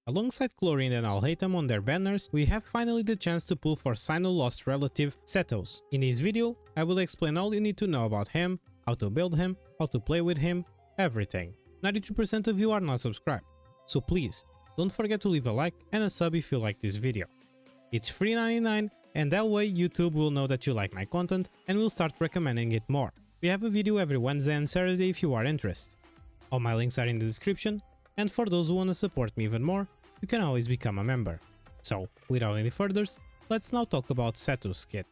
Alongside Chlorine and Alhaitham on their banners, we have finally the chance to pull for Sino lost relative Sethos. In this video, I will explain all you need to know about him, how to build him, how to play with him, everything. 92% of you are not subscribed, so please, don't forget to leave a like and a sub if you like this video. It's free 99 and that way YouTube will know that you like my content and will start recommending it more. We have a video every Wednesday and Saturday if you are interested. All my links are in the description, and for those who want to support me even more, you can always become a member. So, without any furthers, let's now talk about Sethos kit.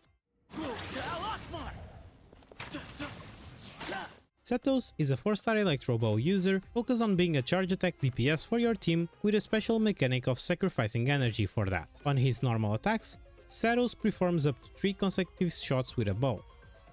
Sethos is a 4-star Electro Bow user focused on being a charge attack DPS for your team with a special mechanic of sacrificing energy for that. On his normal attacks, Sethos performs up to 3 consecutive shots with a bow,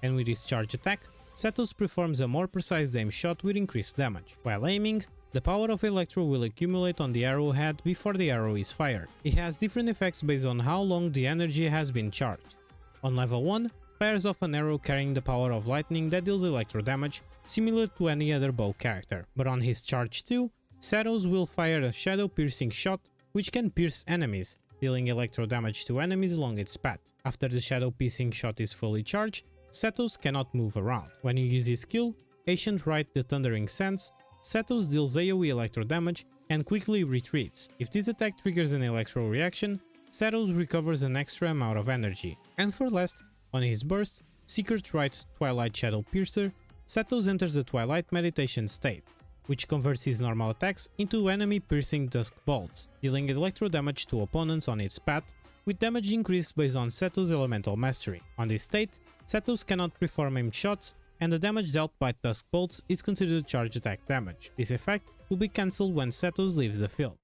and with his charge attack, Sethos performs a more precise aim shot with increased damage. While aiming, the power of Electro will accumulate on the arrowhead before the arrow is fired. It has different effects based on how long the energy has been charged. On level 1, fires off an arrow carrying the power of lightning that deals electro damage, similar to any other bow character. But on his charge 2, Sethos will fire a shadow piercing shot which can pierce enemies, dealing electro damage to enemies along its path. After the shadow piercing shot is fully charged, Sethos cannot move around. When you use his skill, Ancient Rite the Thundering Sands, Sethos deals AoE electro damage and quickly retreats. If this attack triggers an electro reaction, Sethos recovers an extra amount of energy. And for last, on his burst, Secret Rite Twilight Shadow Piercer, Sethos enters the Twilight Meditation state, which converts his normal attacks into enemy piercing dusk bolts, dealing electro damage to opponents on its path, with damage increased based on Sethos' elemental mastery. On this state, Sethos cannot perform aimed shots, and the damage dealt by dusk bolts is considered charge attack damage. This effect will be cancelled when Sethos leaves the field.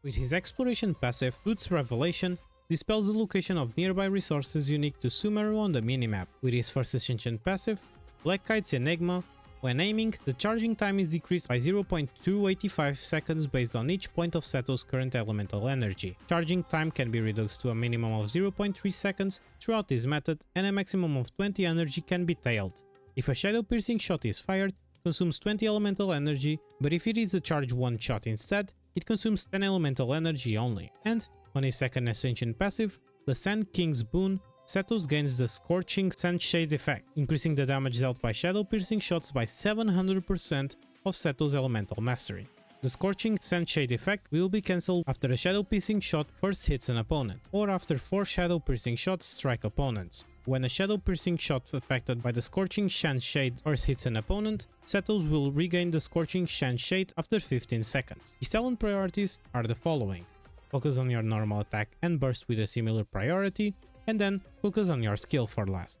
With his exploration passive, Boots Revelation dispels the location of nearby resources unique to Sumeru on the minimap. With his first ascension passive, Black Kite's Enigma, when aiming, the charging time is decreased by 0.285 seconds based on each point of Sethos' current elemental energy. Charging time can be reduced to a minimum of 0.3 seconds throughout this method, and a maximum of 20 energy can be tailed. If a shadow piercing shot is fired, it consumes 20 elemental energy, but if it is a charge 1 shot instead, it consumes 10 elemental energy only. And, on his second ascension passive, the Sand King's Boon, Sethos gains the Scorching Sandshade effect, increasing the damage dealt by shadow piercing shots by 700% of Sethos' elemental mastery. The Scorching Sandshade effect will be cancelled after a shadow piercing shot first hits an opponent, or after 4 shadow piercing shots strike opponents. When a shadow piercing shot affected by the Scorching Sandshade first hits an opponent, Sethos will regain the Scorching Sandshade after 15 seconds. His talent priorities are the following: focus on your normal attack and burst with a similar priority, and then focus on your skill for last.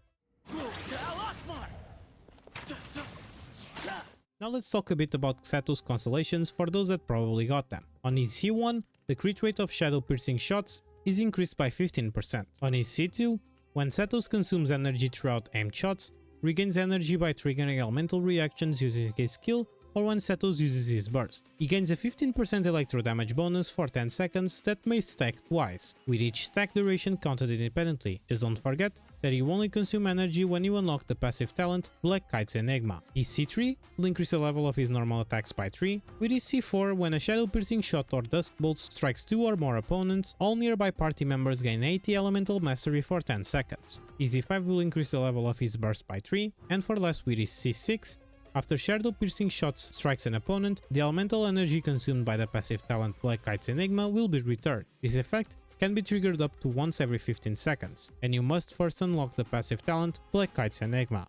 Now let's talk a bit about Sethos Constellations for those that probably got them. On his C1, the crit rate of shadow piercing shots is increased by 15%. On his C2, when Sethos consumes energy throughout aimed shots, regains energy by triggering elemental reactions using his skill, or when Sethos uses his burst. He gains a 15% electro damage bonus for 10 seconds that may stack twice, with each stack duration counted independently. Just don't forget that you only consume energy when you unlock the passive talent Black Kite's Enigma. His C3 will increase the level of his normal attacks by 3, with his C4 when a shadow piercing shot or dusk bolt strikes 2 or more opponents, all nearby party members gain 80 elemental mastery for 10 seconds. His C5 will increase the level of his burst by 3, and for last with his C6, after shadow piercing shots strikes an opponent, the elemental energy consumed by the passive talent Black Kite's Enigma will be returned. This effect can be triggered up to once every 15 seconds, and you must first unlock the passive talent Black Kite's Enigma.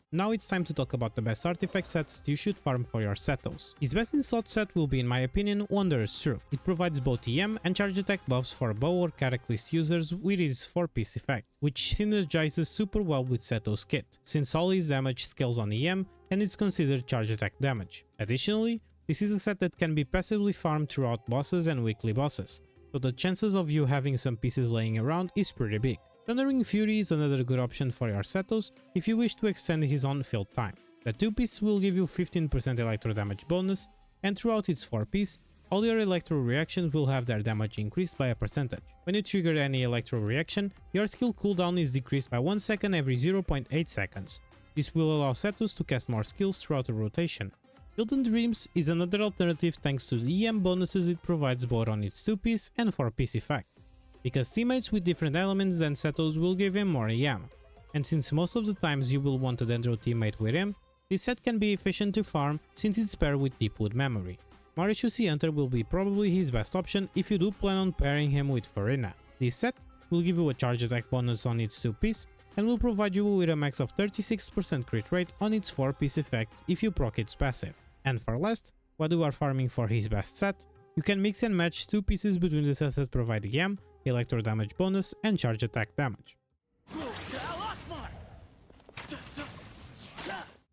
Now it's time to talk about the best artifact sets that you should farm for your Sethos. His best in slot set will be, in my opinion, Wanderer's Troop. It provides both EM and charge attack buffs for bow or Cataclysm users with its 4-piece effect, which synergizes super well with Sethos' kit, since all his damage scales on EM and is considered charge attack damage. Additionally, this is a set that can be passively farmed throughout bosses and weekly bosses, so the chances of you having some pieces laying around is pretty big. Thundering Fury is another good option for your Sethos if you wish to extend his on-field time. The 2-piece will give you 15% electro damage bonus, and throughout its 4-piece, all your electro reactions will have their damage increased by a percentage. When you trigger any electro reaction, your skill cooldown is decreased by 1 second every 0.8 seconds. This will allow Sethos to cast more skills throughout the rotation. Golden Dreams is another alternative thanks to the EM bonuses it provides both on its 2-piece and 4-piece effect. Because teammates with different elements than Sethos will give him more EM, and since most of the times you will want a Dendro teammate with him, this set can be efficient to farm since it's paired with Deepwood Memory. Mauritius Hunter will be probably his best option if you do plan on pairing him with Farina. This set will give you a charge attack bonus on its 2-piece and will provide you with a max of 36% crit rate on its 4-piece effect if you proc its passive. And for last, while you are farming for his best set, you can mix and match 2 pieces between the sets that provide EM, electro damage bonus and charge attack damage.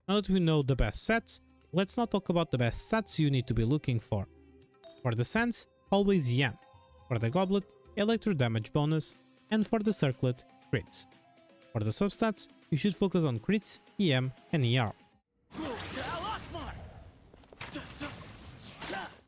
Now that we know the best sets, let's now talk about the best stats you need to be looking for. For the Sands, always EM. For the Goblet, electro damage bonus, and for the Circlet, crits. For the substats, you should focus on crits, EM and ER.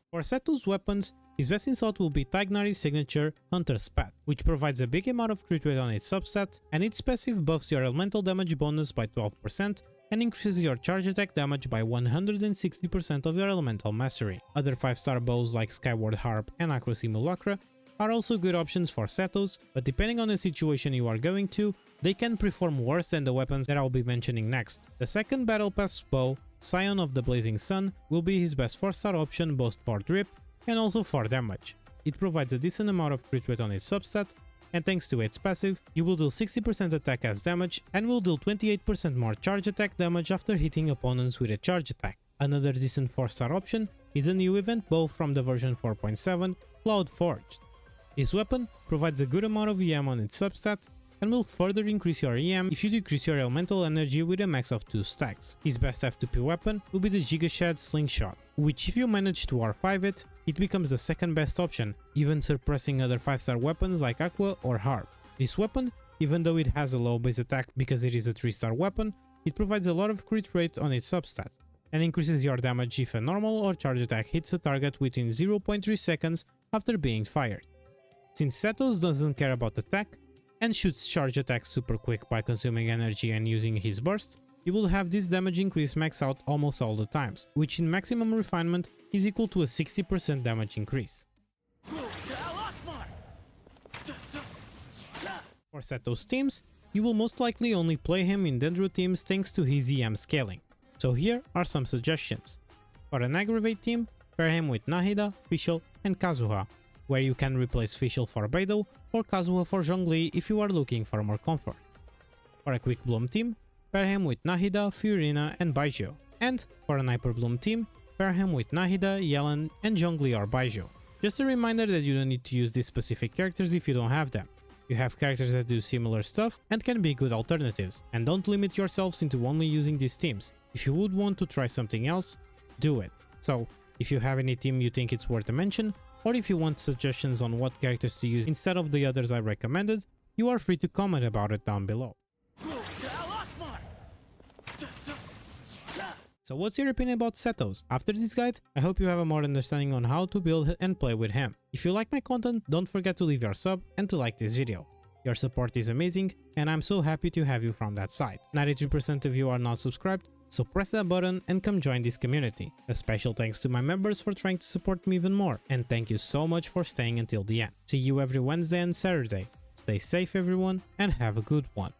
For Sethos weapons, his best insult will be Tignari's signature Hunter's Path, which provides a big amount of crit rate on its substat, and its passive buffs your elemental damage bonus by 12% and increases your charge attack damage by 160% of your elemental mastery. Other 5-star bows like Skyward Harp and Aqua Simulacra are also good options for Sethos, but depending on the situation you are going to, they can perform worse than the weapons that I'll be mentioning next. The second Battle Pass bow, Scion of the Blazing Sun, will be his best 4-star option both for drip and also for damage. It provides a decent amount of crit rate on its substat, and thanks to its passive, you will deal 60% attack as damage and will deal 28% more charge attack damage after hitting opponents with a charge attack. Another decent 4-star option is a new event bow from the version 4.7, Cloud Forged. This weapon provides a good amount of EM on its substat and will further increase your EM if you decrease your elemental energy with a max of 2 stacks. His best F2P weapon will be the Gigashad Slingshot, which if you manage to R5 it, it becomes the second best option, even surpassing other 5-star weapons like Aqua or Harp. This weapon, even though it has a low base attack because it is a 3-star weapon, it provides a lot of crit rate on its substat, and increases your damage if a normal or charge attack hits a target within 0.3 seconds after being fired. Since Sethos doesn't care about attack, and shoots charge attacks super quick by consuming energy and using his burst, you will have this damage increase max out almost all the times, which in maximum refinement is equal to a 60% damage increase. For Sethos teams, you will most likely only play him in Dendro teams thanks to his EM scaling, so here are some suggestions. For an Aggravate team, pair him with Nahida, Fischl and Kazuha, where you can replace Fischl for Beidou or Kazuha for Zhongli if you are looking for more comfort. For a Quick Bloom team, pair him with Nahida, Fiorina and Baijiu. And for an Hyper Bloom team, pair him with Nahida, Yelan and Zhongli or Baijiu. Just a reminder that you don't need to use these specific characters if you don't have them. You have characters that do similar stuff and can be good alternatives, and don't limit yourselves into only using these teams. If you would want to try something else, do it. So, if you have any team you think it's worth a mention, or if you want suggestions on what characters to use instead of the others I recommended, you are free to comment about it down below. So what's your opinion about Sethos? After this guide, I hope you have a more understanding on how to build and play with him. If you like my content, don't forget to leave your sub and to like this video. Your support is amazing and I'm so happy to have you from that side. 93% of you are not subscribed, so press that button and come join this community. A special thanks to my members for trying to support me even more, and thank you so much for staying until the end. See you every Wednesday and Saturday. Stay safe everyone and have a good one.